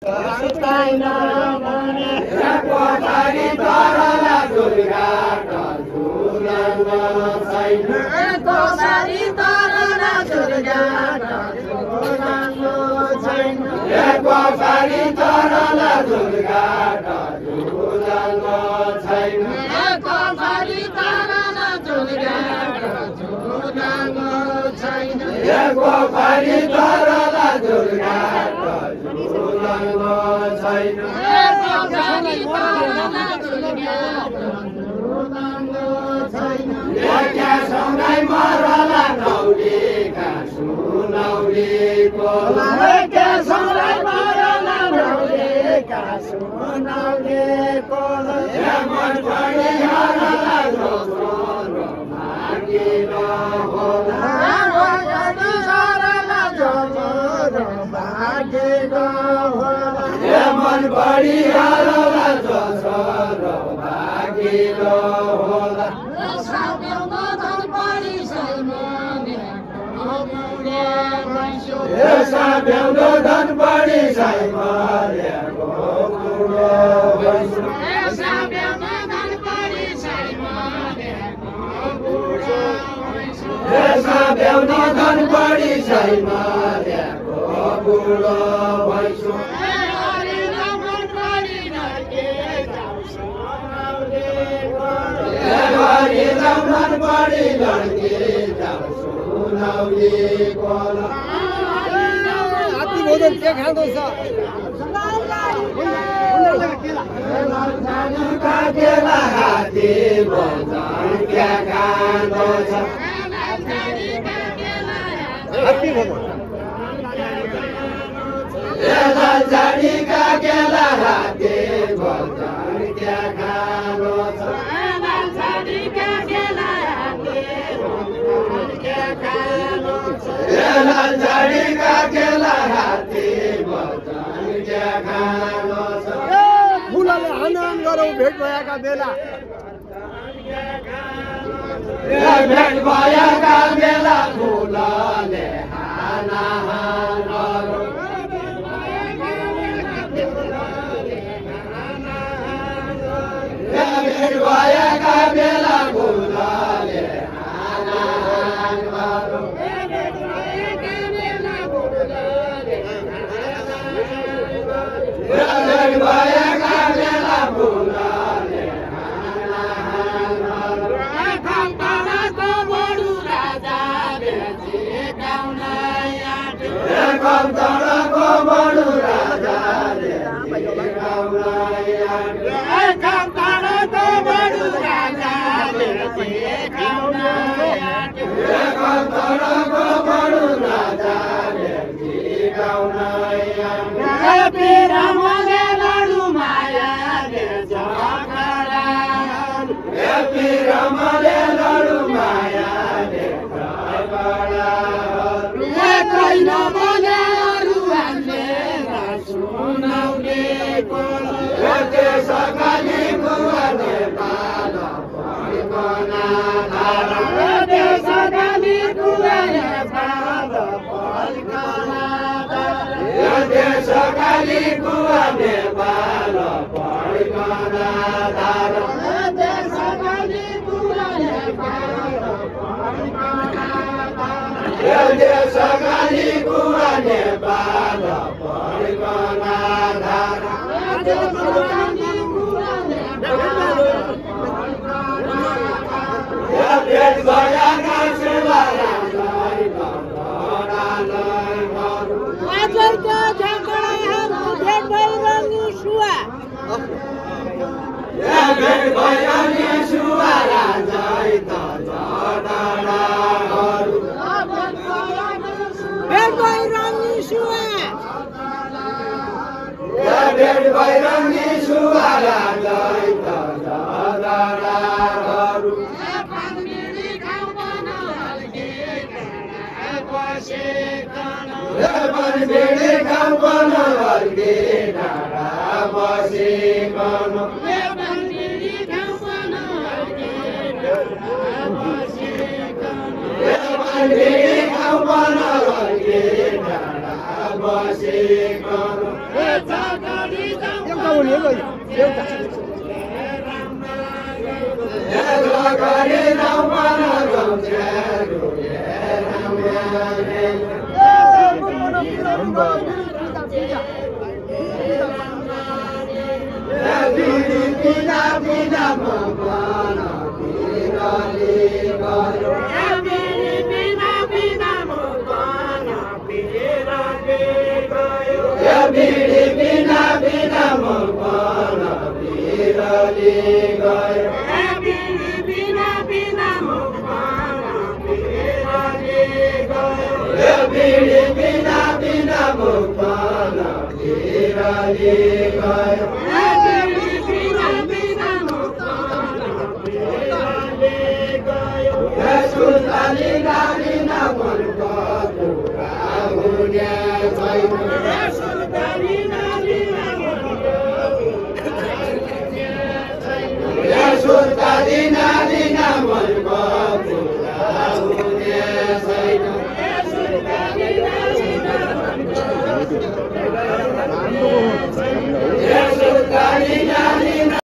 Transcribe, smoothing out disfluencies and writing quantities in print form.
छैन भने कोठारी तरला झुलघाट झुलङ्गो छैन कोठारी तरला झुलघाट झुलङ्गो छैन कोठारी तरला झुलघाट झुलङ्गो छैन कोठारी तरला झुलघाट झुलङ्गो छैन कोठारी तरला झुलघाट झुलङ्गो छैन कोठारी तरला झुलघाट झुलङ्गो छैन सँगै मरला नौलीका सुनौलीको सँगै मरला नौलीका सुनौलीको मन पनि हरला जोरो भागिलो होला हरला जोरो भागिलो होला मन बढी हरला जोरो भागिलो होला साब्याउनो धन बढी साइमर्याको बुढो भैँसो साब्याउनो धन बढी साइमर्याको बुढो भैँसो साब्याउनो धन बढी साइमर्याको बुढो भैँसो मन बढी लड्के जाऊ सुनौली कोला हात्ती भोजन के खाँदैछ केला हात्ती भोजन के खाँदैछ हात्ती भोजन झाडीका केला हात्ती भोजन के खाँदैछ झाडीका केला हात्ती भोजन के खानु छ फुलले हनन गरौ भेट भएका बेला भेट भएका बेला फुलले हनन गरौ भेट भएका बेला फुलले हनन गरौ भएका बेला फुलले खम्टाडाको बडु राजाले झिकाउन आँट्यो खम्टाडाको बडु राजाले झिकाउन आँट्यो खम्टाडाको बडु राजाले झिकाउन आँट्यो खम्टाडाको बडु राजाले झिकाउन आँट्यो रमले लडु मायाले कैन भने अरूहरूले सुनौले सकाली बुवाले पाल पढ्कना सकाली बुवाले पाल पढ्कना सकाली बुवाले पाल पढ्कना सकाली बुवा नेपाल पढ्कना धारा भेट भएका सुवालाई आजको झगडाहरू भेट भइरहनु सुवा भेट भइरहनु सुवा राजै त झगडाहरू भेट भइरहनु सुवा भेट भइरहनु सुवा राजै त झगडाहरू बनबेडी खाऊ बन हल्के डाँडा बसिकन बनबेडी खाऊ बन हल्के डाँडा बसिकन नहुनेको एउटा Hello.